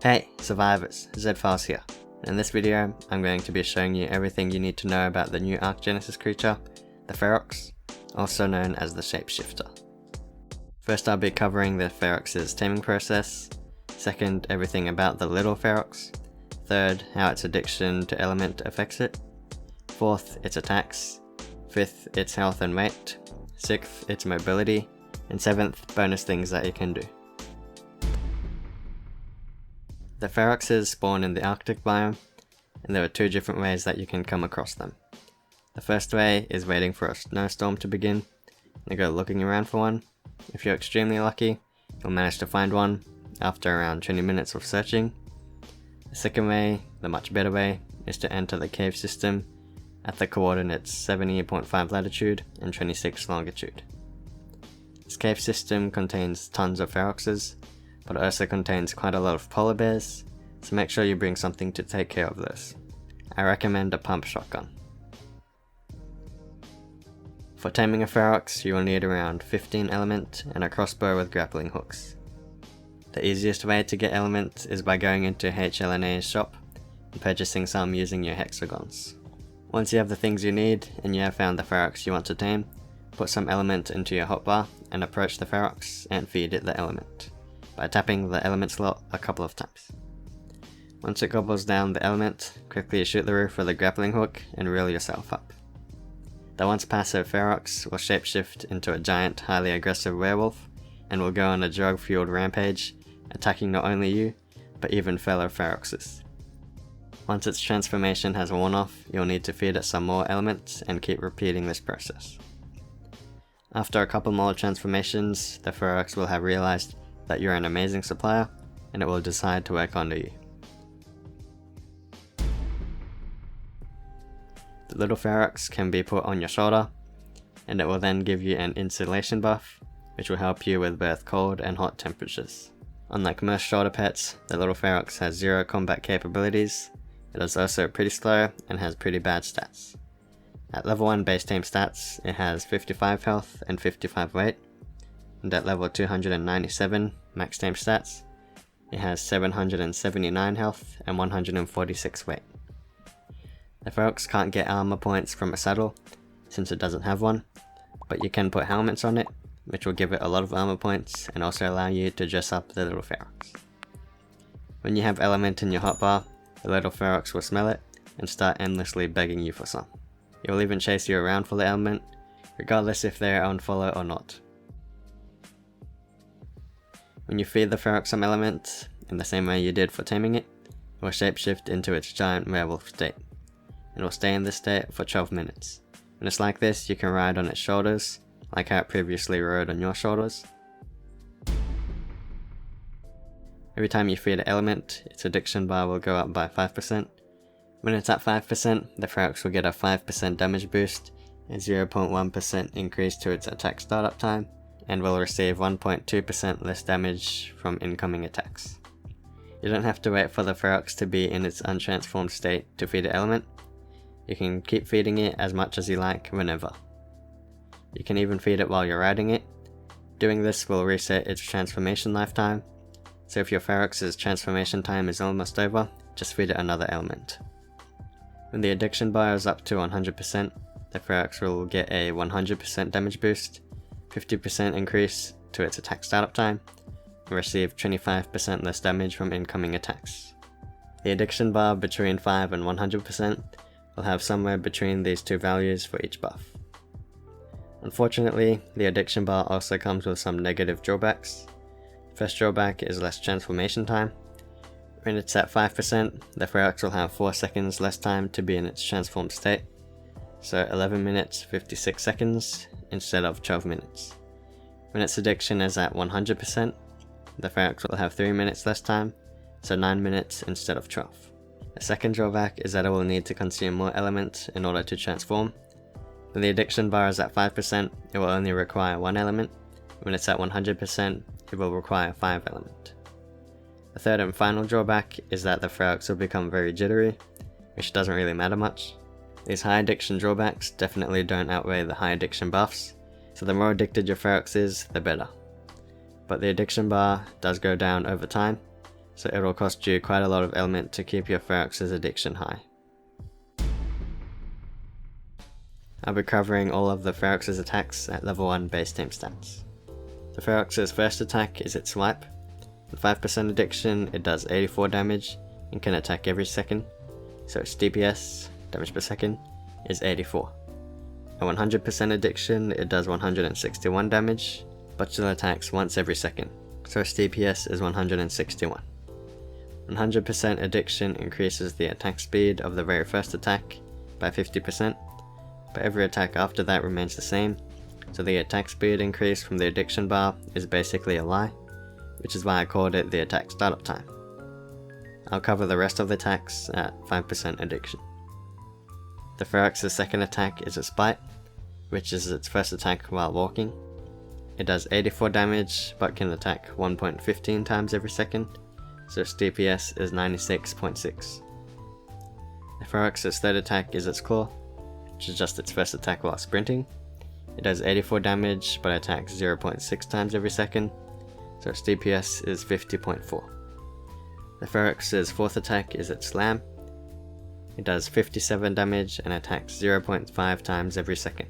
Hey survivors, ZedFiles here. In this video, I'm going to be showing you everything you need to know about the new Ark Genesis creature, the Ferox, also known as the Shapeshifter. First, I'll be covering the Ferox's taming process. Second, everything about the little Ferox. Third, how its addiction to element affects it. Fourth, its attacks. Fifth, its health and weight. Sixth, its mobility. And seventh, bonus things that you can do. The Feroxes spawn in the Arctic biome, and there are two different ways that you can come across them. The first way is waiting for a snowstorm to begin, and go looking around for one. If you're extremely lucky, you'll manage to find one after around 20 minutes of searching. The second way, the much better way, is to enter the cave system at the coordinates 70.5 latitude and 26 longitude. This cave system contains tons of Feroxes, but it also contains quite a lot of polar bears, so make sure you bring something to take care of this. I recommend a pump shotgun. For taming a Ferox, you will need around 15 element and a crossbow with grappling hooks. The easiest way to get element is by going into HLNA's shop and purchasing some using your hexagons. Once you have the things you need and you have found the Ferox you want to tame, put some element into your hotbar and approach the Ferox and feed it the element by tapping the element slot a couple of times. Once it gobbles down the element, quickly shoot the roof with a grappling hook and reel yourself up. The once passive Ferox will shapeshift into a giant, highly aggressive werewolf and will go on a drug-fueled rampage, attacking not only you, but even fellow Feroxes. Once its transformation has worn off, you'll need to feed it some more elements and keep repeating this process. After a couple more transformations, the Ferox will have realized that you're an amazing supplier, and it will decide to work under you. The little Ferox can be put on your shoulder, and it will then give you an insulation buff, which will help you with both cold and hot temperatures. Unlike most shoulder pets, the little Ferox has zero combat capabilities. It is also pretty slow and has pretty bad stats. At level 1 base tame stats, it has 55 health and 55 weight, and at level 297 max tame stats, it has 779 health and 146 weight. The Ferox can't get armor points from a saddle, since it doesn't have one, but you can put helmets on it, which will give it a lot of armor points and also allow you to dress up the little Ferox. When you have element in your hotbar, the little Ferox will smell it and start endlessly begging you for some. It will even chase you around for the element, regardless if they are on follow or not. When you feed the Ferox some element, in the same way you did for taming it, it will shapeshift into its giant werewolf state. It will stay in this state for 12 minutes. When it's like this, you can ride on its shoulders, like how it previously rode on your shoulders. Every time you feed an element, its addiction bar will go up by 5%. When it's at 5%, the Ferox will get a 5% damage boost, a 0.1% increase to its attack startup time, and will receive 1.2% less damage from incoming attacks. You don't have to wait for the Ferox to be in its untransformed state to feed the element. You can keep feeding it as much as you like whenever. You can even feed it while you're riding it. Doing this will reset its transformation lifetime, so if your Ferox's transformation time is almost over, just feed it another element. When the addiction bar is up to 100%, the Ferox will get a 100% damage boost, 50% increase to its attack startup time, and receive 25% less damage from incoming attacks. The addiction bar between 5 and 100% will have somewhere between these two values for each buff. Unfortunately, the addiction bar also comes with some negative drawbacks. First drawback is less transformation time. When it's at 5%, the Ferox will have 4 seconds less time to be in its transformed state, so 11 minutes 56 seconds instead of 12 minutes. When its addiction is at 100%, the Ferox will have 3 minutes less time, so 9 minutes instead of 12. The second drawback is that it will need to consume more element in order to transform. When the addiction bar is at 5%, it will only require 1 element. When it's at 100%, it will require 5 element. The third and final drawback is that the Ferox will become very jittery, which doesn't really matter much. These high addiction drawbacks definitely don't outweigh the high addiction buffs, so the more addicted your Ferox is, the better. But the addiction bar does go down over time, so it'll cost you quite a lot of element to keep your Ferox's addiction high. I'll be covering all of the Ferox's attacks at level 1 base team stats. The Ferox's first attack is its swipe. With 5% addiction, it does 84 damage and can attack every second, so its DPS, damage per second, is 84. At 100% addiction, it does 161 damage, but still attacks once every second, so its DPS is 161. 100% addiction increases the attack speed of the very first attack by 50%, but every attack after that remains the same, so the attack speed increase from the addiction bar is basically a lie, which is why I called it the attack startup time. I'll cover the rest of the attacks at 5% addiction. The Ferox's second attack is its bite, which is its first attack while walking. It does 84 damage, but can attack 1.15 times every second, so its DPS is 96.6. The Ferox's third attack is its claw, which is just its first attack while sprinting. It does 84 damage, but attacks 0.6 times every second, so its DPS is 50.4. The Ferox's fourth attack is its slam. It does 57 damage and attacks 0.5 times every second,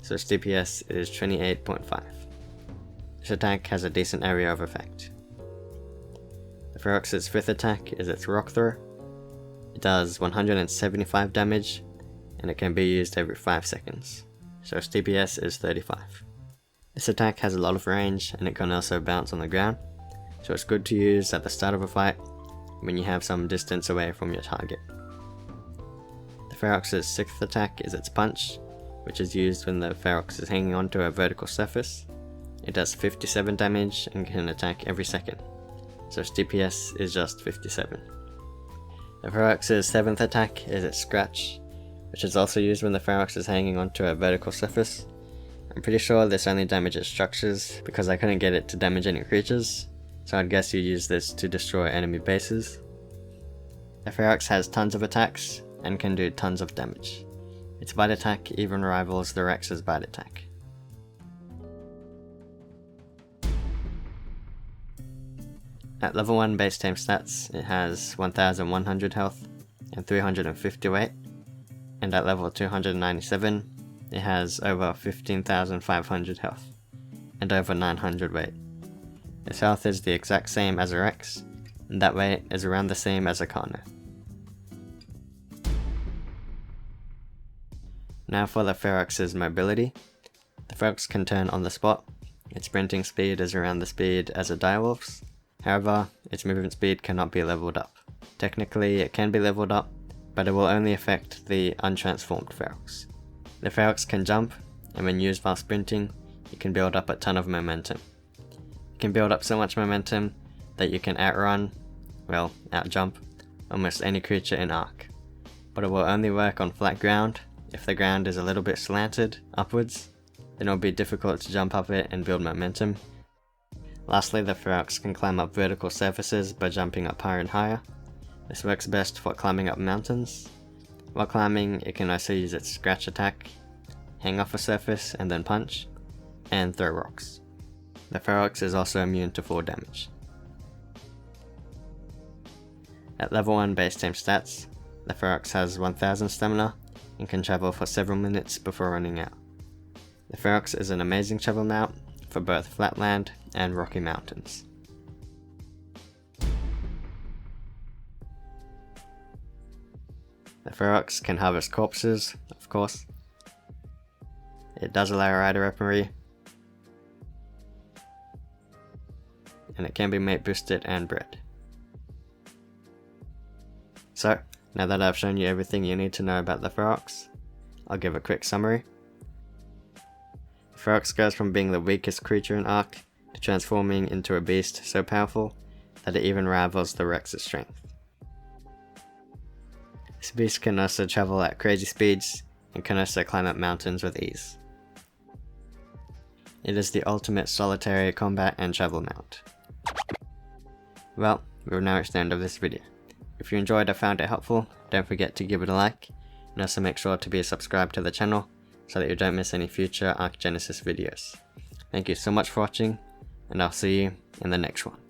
so its DPS is 28.5. This attack has a decent area of effect. The Ferox's fifth attack is its rock throw. It does 175 damage and it can be used every 5 seconds, so its DPS is 35. This attack has a lot of range and it can also bounce on the ground, so it's good to use at the start of a fight when you have some distance away from your target. The Ferox's sixth attack is its punch, which is used when the Ferox is hanging onto a vertical surface. It does 57 damage and can attack every second, so its DPS is just 57. The Ferox's seventh attack is its scratch, which is also used when the Ferox is hanging onto a vertical surface. I'm pretty sure this only damages structures because I couldn't get it to damage any creatures, so I'd guess you use this to destroy enemy bases. The Ferox has tons of attacks and can do tons of damage. Its bite attack even rivals the Rex's bite attack. At level 1 base team stats, it has 1100 health and 350 weight, and at level 297, it has over 15,500 health and over 900 weight. Its health is the exact same as a Rex, and that weight is around the same as a Carno. Now for the Ferox's mobility. The Ferox can turn on the spot. Its sprinting speed is around the speed as a direwolf's. However, its movement speed cannot be leveled up. Technically it can be leveled up, but it will only affect the untransformed Ferox. The Ferox can jump, and when used while sprinting, it can build up a ton of momentum. It can build up so much momentum that you can outrun, well, outjump, almost any creature in Ark. But it will only work on flat ground. If the ground is a little bit slanted upwards, then it will be difficult to jump up it and build momentum. Lastly, the Ferox can climb up vertical surfaces by jumping up higher and higher. This works best for climbing up mountains. While climbing, it can also use its scratch attack, hang off a surface and then punch, and throw rocks. The Ferox is also immune to fall damage. At level 1 base team stats, the Ferox has 1000 stamina and can travel for several minutes before running out. The Ferox is an amazing travel mount for both flatland and rocky mountains. The Ferox can harvest corpses, of course. It does allow rider weaponry, and it can be mate boosted and bred. So, now that I've shown you everything you need to know about the Ferox, I'll give a quick summary. The Ferox goes from being the weakest creature in Ark to transforming into a beast so powerful that it even rivals the Rex's strength. This beast can also travel at crazy speeds and can also climb up mountains with ease. It is the ultimate solitary combat and travel mount. Well, we've now reached the end of this video. If you enjoyed or found it helpful, don't forget to give it a like, and also make sure to be subscribed to the channel so that you don't miss any future Ark Genesis videos. Thank you so much for watching, and I'll see you in the next one.